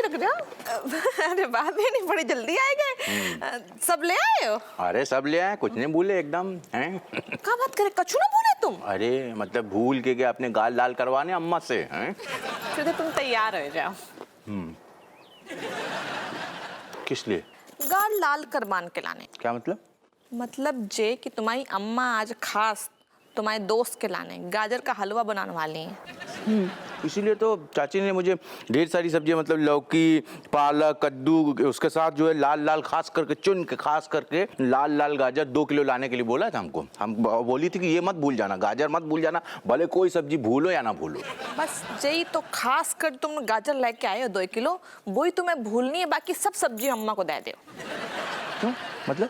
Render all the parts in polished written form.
रुक जाओ। अरे बात ही नहीं, बड़ी जल्दी आए गए। सब ले आए हो? अरे सब ले आए, कुछ नहीं भूले एकदम हैं। क्या बात करे, कछु ना भूले तुम? अरे मतलब भूल के गए अपने गाल लाल करवाने अम्मा से हैं। फिर तो तुम तैयार हो जाओ। किस लिए? गाल लाल करवान के लाने। क्या मतलब? मतलब जे कि तुम्हारी अम्मा आज खास तुम्हारे दोस्त के लाने गाजर का हलवा बनाने वाली हैं। इसीलिए तो चाची ने मुझे ढेर सारी सब्जियां, मतलब लौकी, पालक, कद्दू, उसके साथ जो है लाल लाल खास करके चुन के, खास करके लाल लाल गाजर 2 किलो लाने के लिए बोला था हमको। हम बोली थी कि ये मत भूल जाना, गाजर मत भूल जाना, भले कोई सब्जी भूलो या ना भूलो। बस यही तो खास कर तुम गाजर लेके आए हो 2 किलो, वही तुम्हें भूलनी है, बाकी सब सब्जी अम्मा को दे दो। क्यों मतलब?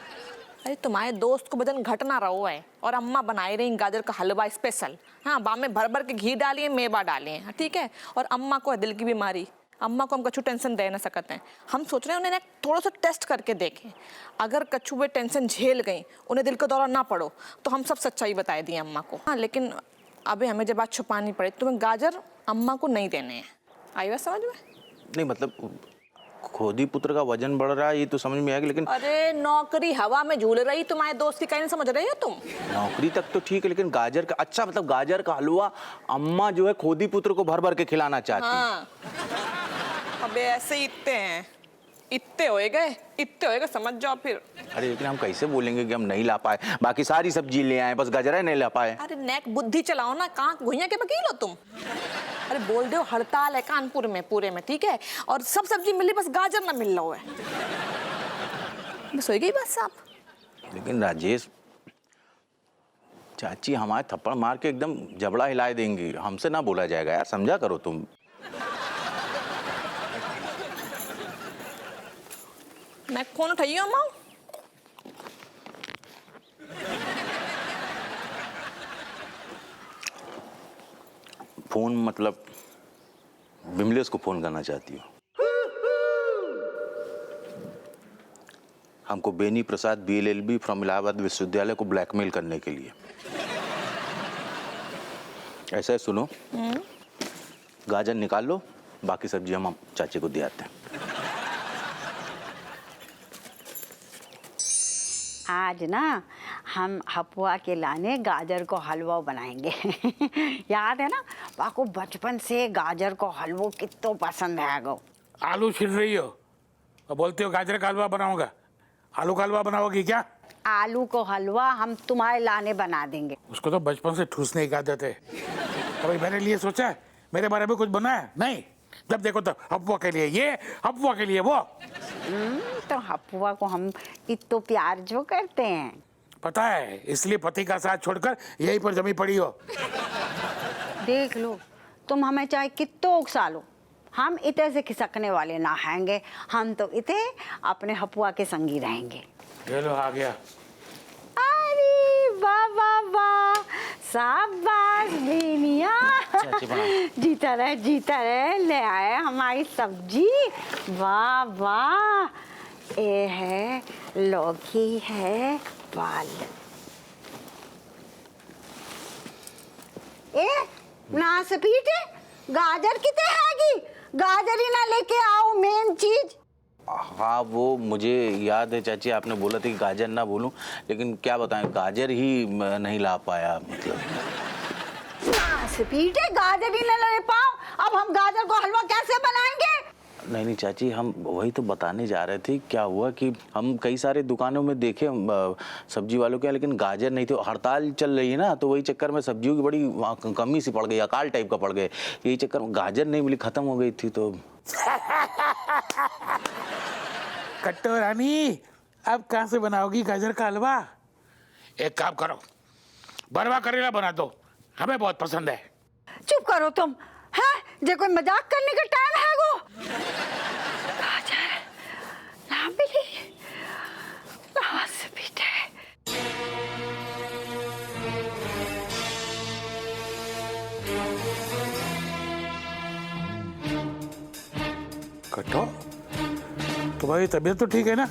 अरे तुम्हारे दोस्त को वजन घटना रहो है और अम्मा बनाई रही गाजर का हलवा स्पेशल। हाँ, बा में भर भर के घी डालिए, मेवा डालिए, ठीक है। और अम्मा को है दिल की बीमारी, अम्मा को हम कछु टेंशन दे ना सकते हैं। हम सोच रहे हैं उन्हें थोड़ा सा टेस्ट करके देखें, अगर कछु वे टेंशन झेल गई, उन्हें दिल का दौरा ना पड़ो, तो हम सब सच्चाई बता दिए अम्मा को। हाँ, लेकिन अभी हमें जब बात छुपानी पड़े, तुम्हें गाजर अम्मा को नहीं देने हैं। आई बात समझ में? नहीं मतलब खोदी पुत्र का वजन बढ़ रहा है ये तो समझ में आएगा, लेकिन अरे नौकरी हवा में झूल रही, तुम्हारे दोस्त की कहीं नहीं समझ रही हो तुम? नौकरी तक तो ठीक है, लेकिन गाजर का, अच्छा मतलब गाजर का हलवा अम्मा जो है खोदी पुत्र को भर भर के खिलाना चाहती है। हाँ। अबे ऐसे ही इतने होएगा समझ जाओ फिर। अरे लेकिन हम कैसे बोलेंगे कि हम नहीं ला पाए, बाकी सारी सब्जी ले आए, बस गाजर नहीं ला पाए। अरे नेक बुद्धि चलाओ ना, कहाँ घुइया के वकील हो तुम? अरे बोल दो हड़ताल है कानपुर में पूरे में, ठीक है, और सब सब्जी मिली, बस गाजर ना मिल रहा है, बस हो गई बात साहब। लेकिन राजेश चाची हमारे थप्पड़ मार के एकदम जबड़ा हिला देंगी, हमसे ना बोला जाएगा यार, समझा करो तुम। मैं फोन उठाइए अम्मा। फोन मतलब बिमलेश को फोन करना चाहती हो? हमको बेनी प्रसाद BLLB फ्रॉम इलाहाबाद विश्वविद्यालय को ब्लैकमेल करने के लिए। ऐसा है, सुनो, गाजर निकाल लो, बाकी सब्जी हम चाची को दे आते हैं। आज ना हम हपुआ के लाने गाजर को हलवा बनाएंगे। याद है ना, आपको बचपन से गाजर को हलवा कितना पसंद है गो। आलू छील रही हो और बोलते हो गाजर का हलवा बनाऊंगा। आलू का हलवा बनाओगी क्या? आलू को हलवा हम तुम्हारे लाने बना देंगे। उसको तो बचपन से ठूसने की आदत है। कभी मेरे लिए सोचा है? मेरे बारे में कुछ बनाया? नहीं। जब देखो तो हपुआ के लिए ये, हपुआ के लिए वो। तो हपुआ को हम इतना प्यार जो करते हैं। पता है, इसलिए पति का साथ छोड़कर यहीं पर जमी पड़ी हो। देख लो, तुम हमें चाहे कितना उकसा लो, हम इतने से खिसकने वाले ना हैंगे। हम तो इतने अपने हपुआ के संगी रहेंगे। ये लो आ गया। अरे वाह वाह वाह, शाबाश बेनिया। जीता रहे, ले आए हमारी सब्जी। वाह वाह, ये है लौकी है, पालक। ए ना सपीटे, गाजर कितने हैगी? गाजर ही ना लेके आओ, मेन चीज। हाँ वो मुझे याद है चाची, आपने बोला था कि गाजर ना बोलूं, लेकिन क्या बताएं, गाजर ही नहीं ला पाया। मतलब पीटे गाजर ही ना ले पाओ, अब हम गाजर को हलवा कैसे बनाएंगे? नहीं चाची, हम वही तो बताने जा रहे थे। क्या हुआ कि हम कई सारे दुकानों में देखे सब्जी वालों के, लेकिन गाजर नहीं थे। हड़ताल चल रही है ना, तो वही चक्कर में सब्जियों की बड़ी कमी सी पड़ गई, अकाल टाइप का पड़ गए। यही चक्कर में गाजर नहीं मिली, खत्म हो गई थी। तो कट्टो रानी, अब कहाँ से बनाओगी गाजर का हलवा? एक काम करो, बरवा करेला बना दो, हमें बहुत पसंद है। चुप करो तुम, हैं? जे कोई मजाक करने का टाइम है वो? गाजर ना मिली, पीटे। कट्टो, तुम्हारी तबीयत तो ठीक है ना?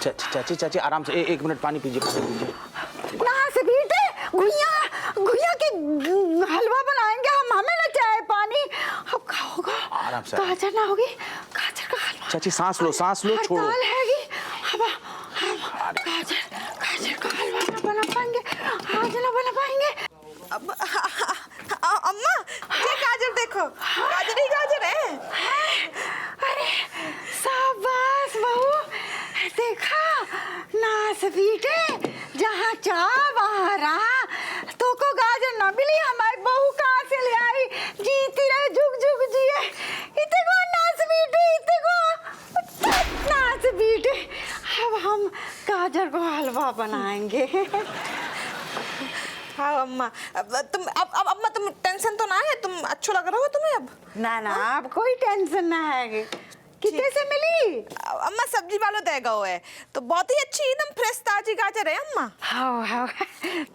चाची आराम से, एक मिनट पानी पीजिए, पानी पीजिए। घुइया के हलवा बनाएंगे हम, हमें ना चाहे पानी। ऐसा है। गाजर ना होगी, गाजर का हलवा। चाची सांस लो छोड़ो। हड़ताल हैगी। अब गाजर गाजर का हलवा ना बना पाएंगे, आज ना बना पाएंगे। अब अम्मा ये गाजर देखो, गाजर ही गाजर है। अरे शाबाश बहू, देखा नास बीटे, जहाँ चाह वहाँ रहा। तो को गाजर ना मिली, हमारी बहू कहाँ से ले आई? जीती रहे जुग जुग जिए। इतने को नास बीटे, इतने को नास बीटे। अब हम गाजर को हलवा बनाएंगे। हाँ अम्मा, अब अम्मा तुम टेंशन तो ना है, तुम अच्छो लग रहा हो तुम्हें अब? ना ना, अब कोई टेंशन ना है। कितने से मिली? अम्मा सब्जी वालों देगा हुआ है, तो बहुत ही अच्छी एकदम फ्रेश ताजी गाजर है अम्मा। हाँ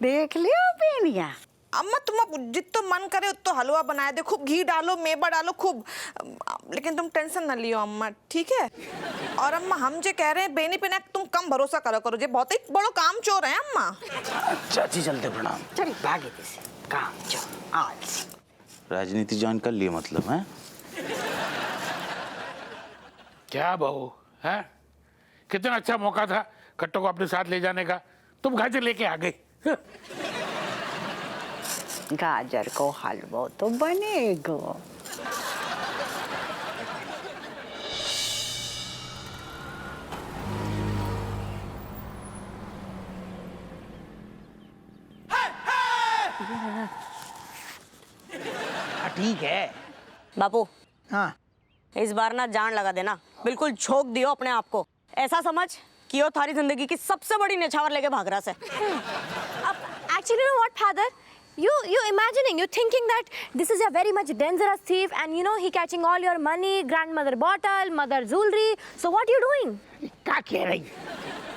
देख लियो पेनिया। अम्मा तुम अब जितना मन करे उतना हलवा बनाए दे, खूब घी डालो, मेवा डालो खूब, लेकिन तुम टेंशन ना लियो अम्मा, ठीक है? और अम्मा हम जो कह रहे हैं बेनी पे ना तुम कम भरोसा करो जे बहुत ही बड़ो काम चोर है अम्मा। चाची चलते प्रणाम। चल भागे से काम जो आलसी। राजनीति ज्वाइन कर लिए मतलब है? क्या बहू है, कितना अच्छा मौका था कट्टो को अपने साथ ले जाने का, तुम गाजर लेके आ गई। गाजर को हलवा तो बनेगा। ठीक है बापू, हाँ। इस बार ना जान लगा देना, बिल्कुल झोंक दियो अपने आप को। ऐसा समझ कि वो थारी जिंदगी की सबसे बड़ी निछावर लेके भाग रहा है। Actually, you know what, father? You imagining, you thinking that this is a very much dangerous thief, and you know he catching all your money, grandmother bottle, mother jewelry. So what you doing? क्या कह रही?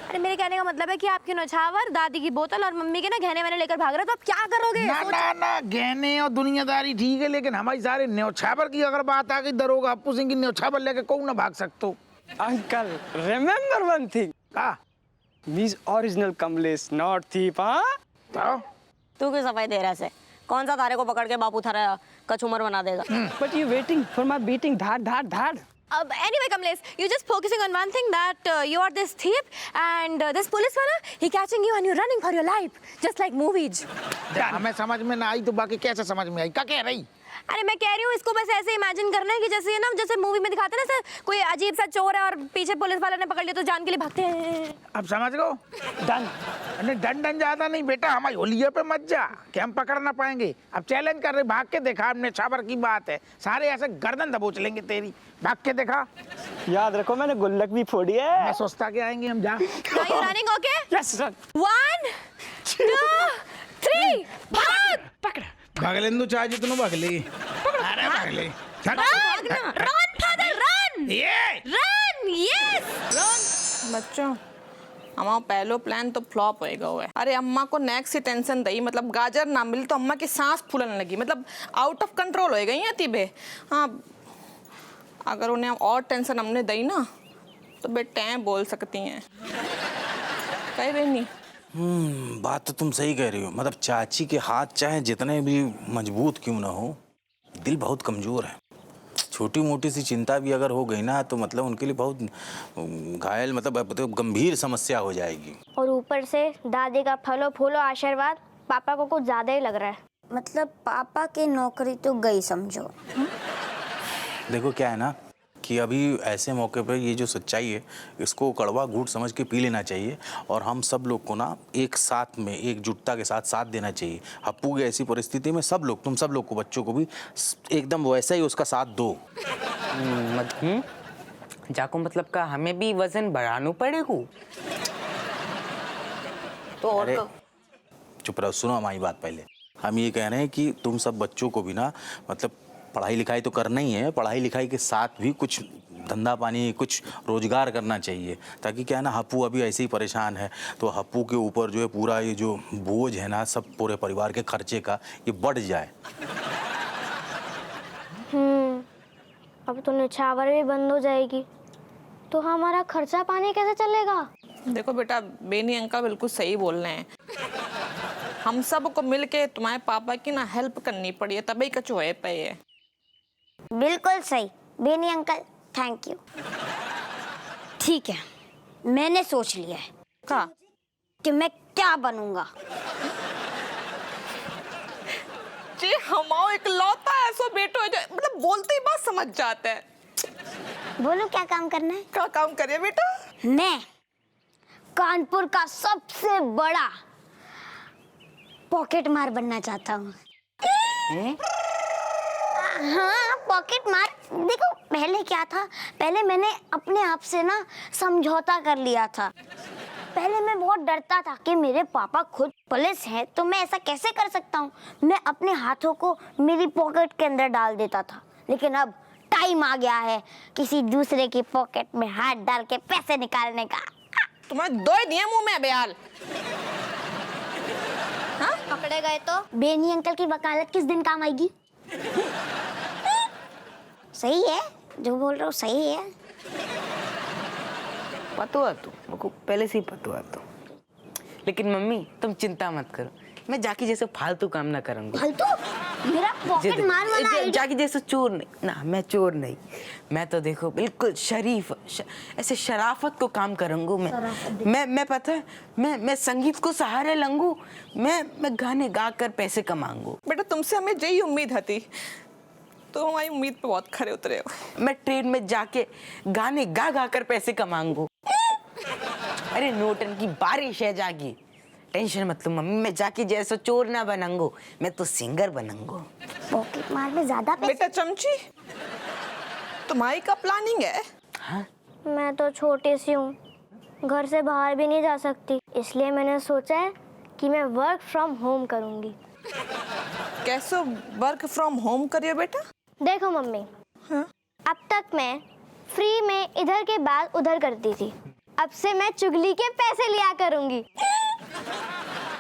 अरे मेरे कहने का मतलब है कि आपके नौछावर, दादी की बोतल और मम्मी के ना गहने मैंने लेकर भाग रहे हो, तो आप क्या करोगे? ना ना ना, गहने और दुनियादारी ठीक है, लेकिन हमारी सारे न्यौछावर की अगर बात आ गई, दरोगा अप्पू सिंह की न्यौछावर लेके कौन ना भाग सकतो। Uncle, remember one thing. का Me's original Kamlesh, not thief, हाँ? तो तू क्यों सफाई दे रहा है? कौन सा तारे को पकड़ के बापू थारा कचूमर बना देगा? But you waiting for my beating, धाड़. Anyway, Kamlesh, you just focusing on one thing, that you are this thief, and this police fella, he catching you and you're running for your life, just like movies. हमें समझ में ना आई तो बाकी कैसे समझ में आई? क्या कह रही? अरे मैं कह रही हूँ, इसको बस ऐसे इमेजिन करना है कि जैसे ये ना, जैसे मूवी में दिखाते हैं ना, सर कोई अजीब सा चोर है और पीछे पुलिस वाले ने पकड़ लिया तो जान के लिए भागते हैं। अब समझ गो? डन। नहीं डन ज्यादा नहीं बेटा, हमारी होलिया पे मत जा कि हम पकड़ ना पाएंगे। अब चैलेंज कर रहे, भाग के देखा, हमने छाबर की बात है, सारे ऐसे गर्दन दबोच लेंगे तेरी। भाग के देखा। याद रखो मैंने गुल्लक भी फोड़ी है। मैं सोचता के आएंगे हम। जा। Are you running okay? Yes, sir. 1, 2, 3, भाग! पकड़ा। भाग लेंदो चाहे जितनो भाग ले। अरे भाग ले। Run, father, run! ये Run, yes! बच्चों हमारा पहलो प्लान तो फ्लॉप होएगा हुआ है। अरे अम्मा को नेक्स्ट से टेंशन दई, मतलब गाजर ना मिली तो अम्मा की सांस फूलने लगी, मतलब आउट ऑफ कंट्रोल हो गई है तीबे। हाँ, अगर उन्हें और टेंशन हमने दी ना तो बेटे बोल सकती हैं। कहीं भी नहीं। बात तो तुम सही कह रही हो। मतलब चाची के हाथ चाहे जितने भी मजबूत क्यों ना हो, दिल बहुत कमजोर है। छोटी मोटी सी चिंता भी अगर हो गई ना तो मतलब उनके लिए बहुत घायल, मतलब गंभीर समस्या हो जाएगी। और ऊपर से दादी का फलो फूलो आशीर्वाद पापा को कुछ ज्यादा ही लग रहा है। मतलब पापा की नौकरी तो गई समझो। देखो क्या है ना कि अभी ऐसे मौके पर ये जो सच्चाई है इसको कड़वा घूंट समझ के पी लेना चाहिए, और हम सब लोग को ना एक साथ में एकजुटता के साथ साथ देना चाहिए। हप्पू की ऐसी परिस्थिति में सब लोग, तुम सब लोग को, बच्चों को भी एकदम वैसा ही उसका साथ दो। जाको मतलब का हमें भी वजन बढ़ाना पड़ेगा तो और अरे चुप रहो, सुनो हमारी बात पहले। हम ये कह रहे हैं कि तुम सब बच्चों को भी ना मतलब पढ़ाई लिखाई तो करना ही है, पढ़ाई लिखाई के साथ भी कुछ धंधा पानी, कुछ रोजगार करना चाहिए, ताकि क्या है ना, हप्पू अभी ऐसे ही परेशान है तो हप्पू के ऊपर जो है पूरा ये जो बोझ है ना सब पूरे परिवार के खर्चे का, ये बढ़ जाए। अब तो निछावर भी बंद हो जाएगी तो हमारा खर्चा पानी कैसे चलेगा? देखो बेटा, बेनी अंकल बिल्कुल सही बोल रहे हैं। हम सब को मिल के तुम्हारे पापा की ना हेल्प करनी पड़ी है, तभी कचो है पे है। बिल्कुल सही। Benny uncle thank you. ठीक है, मैंने सोच लिया है का कि मैं क्या बनूंगा। जी हमाओ इकलौता ऐसो बेटो है जो मतलब बोलते ही बात समझ जाता है। बोलो क्या काम करना है? क्या काम करिए बेटा? मैं कानपुर का सबसे बड़ा पॉकेट मार बनना चाहता हूँ। हाँ पॉकेट मार। देखो पहले क्या था, पहले मैंने अपने आप से ना समझौता कर लिया था। पहले मैं बहुत डरता था कि मेरे पापा खुद पुलिस हैं तो मैं ऐसा कैसे कर सकता हूँ। मैं अपने हाथों को मेरी पॉकेट के अंदर डाल देता था, लेकिन अब टाइम आ गया है किसी दूसरे की पॉकेट में हाथ डाल के पैसे निकालने का। तुम्हारे दो ही दिए मुंह में बेहाल। हाँ? पकड़े गए तो बेनी अंकल की वकालत किस दिन काम आएगी? सही है जो बोल रहा हूँ, सही है। पता हुआ तू, मुझको पहले से ही पता हुआ तू। लेकिन मम्मी तुम चिंता मत करो, मैं जाकी जैसे फालतू काम ना करूंगी। फालतू? मेरा पॉकेट मार वाला आइडिया। जाकी जैसे चोर नहीं ना, मैं चोर नहीं, मैं तो देखो बिल्कुल शरीफ ऐसे शराफत को काम करूंगा। मैं पता है मैं संगीत को सहारे लूंगू। मैं गाने गा कर पैसे कमाऊंगा। बेटा तुमसे हमें यही उम्मीद थी, तो हमारी उम्मीद पे बहुत खरे उतरे हो। मैं ट्रेन में जाके गाने गा गा कर पैसे कमाऊंगा। अरे नोटन की बारिश है जागी, टेंशन मत लो मम्मी, मैं जाके जैसा चोर ना बनूंगा, मैं तो सिंगर बनूंगा। पॉकेट मार में ज्यादा पैसे। बेटा चमची तुम्हारी का प्लानिंग है? हाँ मैं तो छोटी सी हूँ, घर से बाहर भी नहीं जा सकती, इसलिए मैंने सोचा है कि मैं वर्क फ्रॉम होम करूँगी। कैसे वर्क फ्रॉम होम करिए बेटा? देखो मम्मी, हाँ? अब तक मैं फ्री में इधर के बाद उधर करती थी, अब से मैं चुगली के पैसे लिया करूँगी।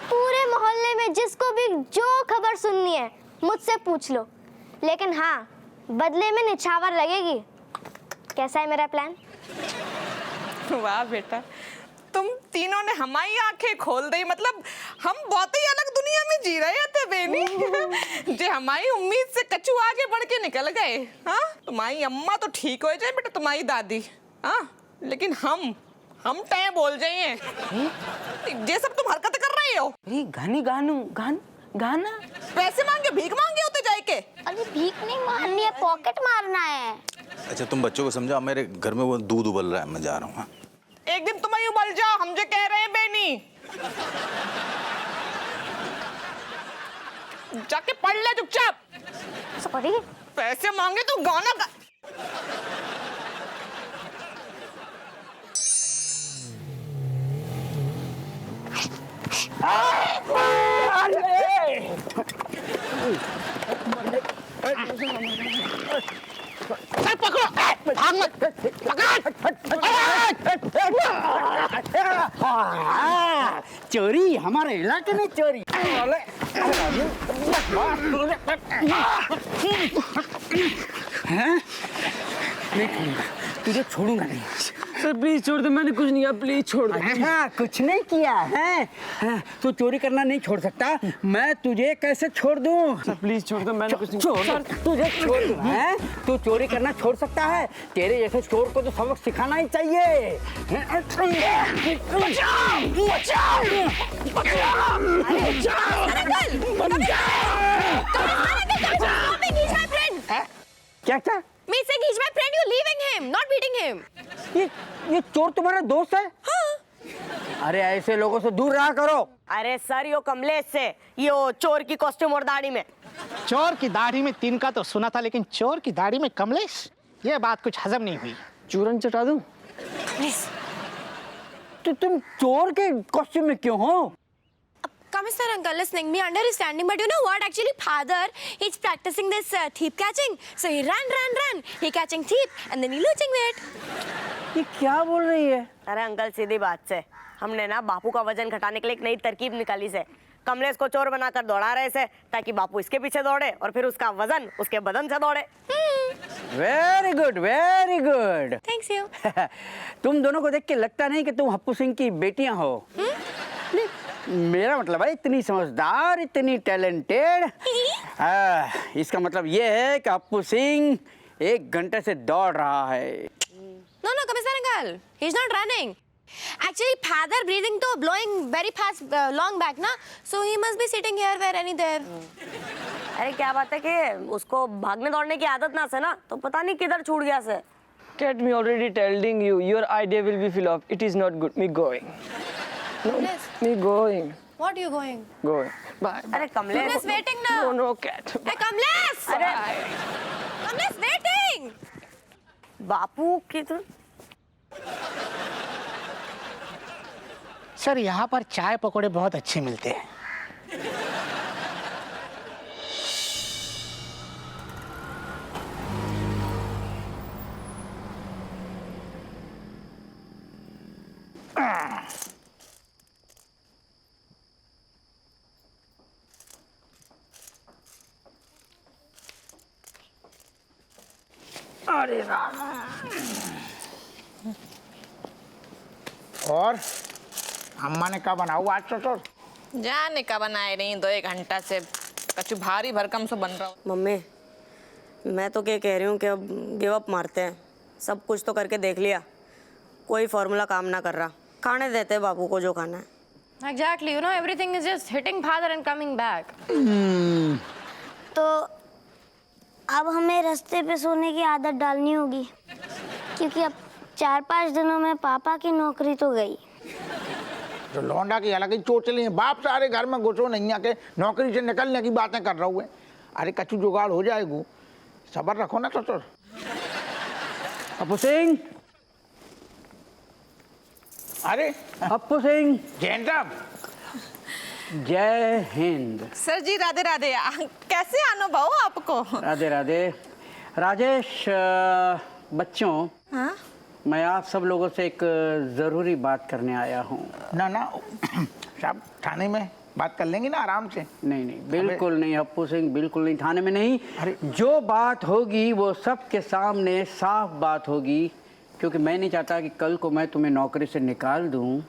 पूरे मोहल्ले में जिसको भी जो खबर सुननी है मुझसे पूछ लो, लेकिन हाँ बदले में निछावर लगेगी। कैसा है मेरा प्लान? वाह बेटा, तुम तीनों ने हमारी आंखें खोल दी। मतलब हम बहुत ही अलग दुनिया में जी रहे थे बेनी। जे हमारी उम्मीद से कचू आगे बढ़ के निकल गए। हाँ तुम्हारी अम्मा तो ठीक हो जाए बेटा, तुम्हारी दादी, हाँ लेकिन हम तय बोल जाइए। ये सब तुम हरकत कर रहे हो। अरे गाना पैसे मांगे, भीख मांगे होते जाए के? अरे भीख नहीं मारनी है, पॉकेट मारना है। अच्छा तुम बच्चों को समझाओ, मेरे घर में वो दूध उबल रहा है, मैं जा रहा हूँ। एक दिन तुम ही उबल जाओ, हम जो कह रहे हैं बेनी। जाके पढ़ ले चुपचाप। सॉरी। पैसे मांगे तो गाना गा। चोरी हमारे इलाके में चोरी। हैं? नहीं छोड़ूंगा, तुझे छोड़ूंगा नहीं। सर प्लीज छोड़ दो, मैंने कुछ नहीं किया, प्लीज छोड़ दो। हाँ, कुछ नहीं किया है। हाँ, तू चोरी करना नहीं छोड़ सकता, मैं तुझे कैसे छोड़ दूं? सर प्लीज छोड़ दो, मैंने कुछ नहीं छोड़, तुझे छोड़ दूं, हैं? तू चोरी करना छोड़ सकता है? तेरे जैसे चोर को तो सबक सिखाना ही चाहिए। क्या क्या? Missing, he's my friend. You're leaving him, not beating him. ये चोर तुम्हारा दोस्त है? हाँ। अरे ऐसे लोगों से दूर रहा करो। अरे सर यो कमलेश से, यो चोर की कॉस्ट्यूम और दाढ़ी में। चोर की दाढ़ी में तिनका तो सुना था, लेकिन चोर की दाढ़ी में कमलेश, ये बात कुछ हजम नहीं हुई। चूरन चटा दूं? तो तुम चोर के कॉस्ट्यूम में क्यों हो? Come sir, uncle listening me understanding, but you know what? Actually, father, he's practicing this thief catching. So he run. He catching thief and then he losing it. ये क्या बोल रही है? अरे अंकल सीधी बात से, हमने ना बापू का वजन घटाने के लिए एक नई तरकीब निकाली से। कमलेश को चोर बनाकर दौड़ा रहे से, ताकि बापू इसके पीछे दौड़े और फिर उसका वजन उसके बदन से दौड़े। Very good, very good. Thanks you. तुम दोनों को देख के लगता नहीं कि तुम हप्पू सिंह की बेटियां हो। नहीं, मेरा मतलब है इतनी समझदार, इतनी टैलेंटेड। इसका मतलब ये है कि हप्पू सिंह 1 घंटे से दौड़ रहा है। No, no, Commissar Uncle. He's not running. Actually, father breathing to blowing very fast long back, na? So he must be sitting here where any there. अरे क्या बात है कि उसको भागने दौड़ने की आदत ना से ना, तो पता नहीं किधर छूट गया से। Cat, me already telling you, your idea will be fill up. It is not good. Me going. No, Yes. me going. What are you going? Going. Bye. अरे Kamlesh, Kamlesh waiting now. No, no, cat. Hey, Kamlesh! Kamlesh waiting. बापू की तो sir यहाँ पर चाय पकौड़े बहुत अच्छे मिलते हैं। अरे राम। और अम्मा ने क्या बनाया आज तो? जाने का बनाए रही 2-1 घंटा से कछु भारी भरकम से बन रहा हो। मम्मी, मैं तो क्या कह रही हूँ कि अब गिव अप मारते हैं। सब कुछ तो करके देख लिया, कोई फॉर्मूला काम ना कर रहा। खाने देते हैं बापू को जो खाना है। Exactly. You know, everything is just hitting father and coming back. तो अब हमें रास्ते पे सोने की आदत डालनी होगी, क्योंकि अब 4-5 दिनों में पापा की नौकरी तो गई। जो लौंडा की अलग ही चोचली है, बाप सारे घर में घुसो नहीं आके नौकरी से निकलने की बातें कर रहा है। अरे कछु जुगाड़ हो जाएगा, सब्र रखो ना ससुर। हप्पू सिंह, अरे हप्पू सिंह, जैन साहब, जय हिंद। सर जी राधे राधे। कैसे अनुभव आपको? राधे राधे। राजेश, बच्चों, हाँ? मैं आप सब लोगों से एक ज़रूरी बात करने आया हूँ। ना ना साहब, थाने में बात कर लेंगे ना आराम से। नहीं नहीं, बिल्कुल नहीं हप्पू सिंह, बिल्कुल नहीं, थाने में नहीं। अरे जो बात होगी वो सबके सामने साफ बात होगी, क्योंकि मैं नहीं चाहता कि कल को मैं तुम्हें नौकरी से निकाल दूँ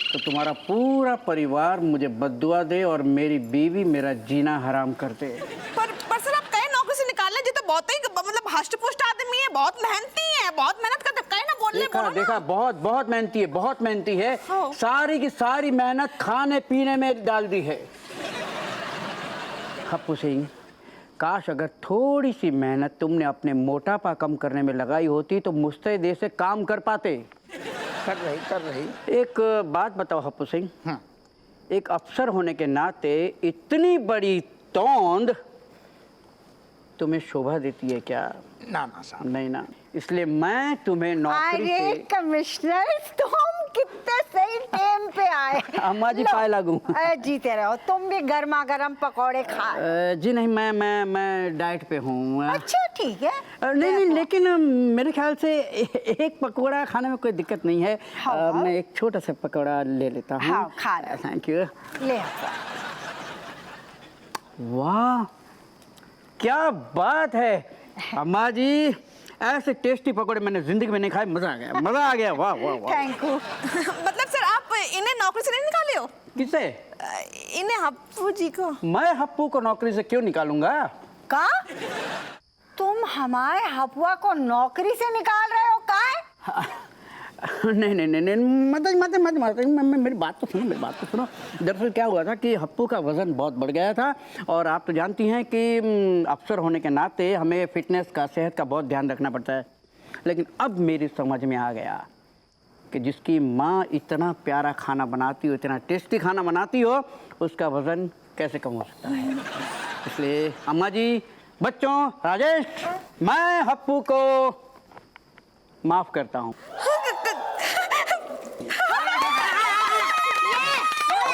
तो तुम्हारा पूरा परिवार मुझे बद्दुआ दे और मेरी बीवी मेरा जीना हराम कर दे। पर सर आप कहीं नौकरी से निकालने जी तो बहुत ही मतलब हष्ट-पुष्ट आदमी है, बहुत मेहनती है, बहुत मेहनत करते, कहीं ना बोलने देखा बोलो ना। देखा, बहुत बहुत मेहनती है, बहुत मेहनती है। हाँ। सारी की सारी मेहनत खाने पीने में डाल दी है। हप्पू सिंह, काश अगर थोड़ी सी मेहनत तुमने अपने मोटापा कम करने में लगाई होती तो मुस्तैदी से काम कर पाते। कर रही। एक बात बताओ हप्पू सिंह, एक अफसर होने के नाते इतनी बड़ी तोंद तुम्हें शोभा देती है क्या? ना ना साहब, नहीं ना, इसलिए मैं तुम्हें नौकरी अरे से। कमिश्नर, तुम कितने सही टाइम पे आए। अम्मा जी लो, पाए लागू। अरे जीते रहो, तुम भी गर्मा गर्म पकौड़े खा। जी नहीं, मैं डाइट पे हूँ। अच्छा ठीक है। नहीं नहीं, लेकिन मेरे ख्याल से एक पकौड़ा खाने में कोई दिक्कत नहीं है। हाँ। मैं एक छोटा सा पकौड़ा ले लेता हूँ। हाँ, खा लो। Thank you. ले वाह, क्या बात है अम्मा जी, ऐसे टेस्टी पकौड़े मैंने जिंदगी में नहीं खाए। मजा आ गया, मजा आ गया। वाह वाह वाह। Thank you. मतलब सर आप इन्हें नौकरी से नहीं निकाले हो? किसे? इन्हें हप्पू जी को। मैं हप्पू को नौकरी से क्यों निकालूंगा? का तुम हमारे हपुआ को नौकरी से निकाल रहे हो? का नहीं नहीं नहीं नहीं, मत मेरी बात तो सुनो। दरअसल क्या हुआ था कि हप्पू का वज़न बहुत बढ़ गया था, और आप तो जानती हैं कि अफसर होने के नाते हमें फिटनेस का, सेहत का बहुत ध्यान रखना पड़ता है। लेकिन अब मेरी समझ में आ गया कि जिसकी माँ इतना प्यारा खाना बनाती हो, इतना टेस्टी खाना बनाती हो, उसका वज़न कैसे कम हो सकता है। इसलिए अम्मा जी, बच्चों, राजेश, मैं हप्पू को माफ़ करता हूँ।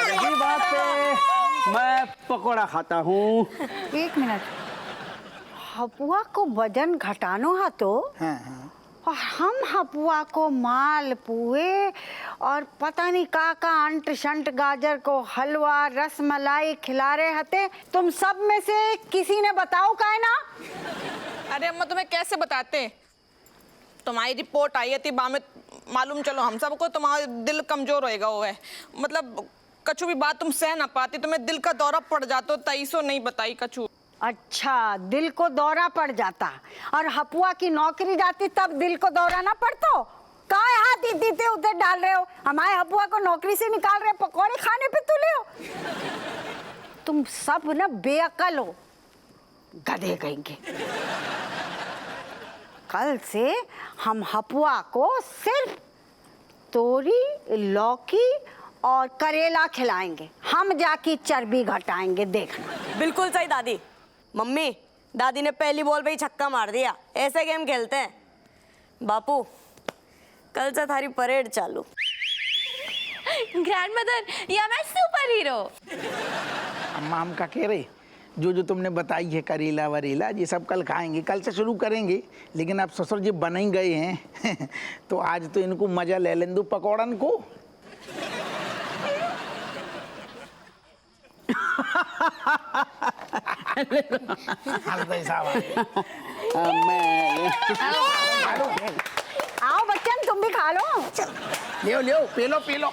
रही बात पे, मैं पकौड़ा खाता हूँ। एक मिनट, हपुआ को वजन घटानो है तो और हम हपुआ को माल पुए और पता नहीं का अंट शंट गाजर को हलवा रसमलाई खिला रहे हते। तुम सब में से किसी ने बताओ का है ना? अरे अम्मा तुम्हें कैसे बताते, तुम्हारी रिपोर्ट आई थी बाद में मालूम चलो हम सबको तुम्हारा दिल कमजोर होएगा वो है, मतलब कछु भी बात तुम सह ना पाती, तुम्हें दिल का दौरा पड़ जाता, तईसो नहीं बताई कछु। अच्छा, दिल को दौरा पड़ जाता और हपुआ की नौकरी जाती तब दिल को दौरा ना पड़तो। काय हाथ इतने उधर डाल रहे हो? हमारे हपुआ को नौकरी से निकाल रहे, पकौड़े खाने पे तुले हो। तुम सब ना बेअकल हो, गधे कहेंगे। कल से हम हपुआ को सिर्फ तोरी, लौकी और करेला खिलाएंगे। हम जाके चर्बी घटाएंगे, देखना। बिल्कुल सही दादी। मम्मी, दादी ने पहली बॉल पे ही छक्का मार दिया। ऐसे गेम खेलते हैं। बापू, कल से थारी परेड चालू। Grandmother, you are my superhero. अम्मा हम का कह रहे, जो जो तुमने बताई है करेला वरेला ये सब कल खाएंगे, कल से शुरू करेंगे। लेकिन अब ससुर जी बन ही गए हैं तो आज तो इनको मजा ले लें दो पकौड़न को। आओ बच्चन, तुम भी खा लो। ले लो, पी लो, पी लो।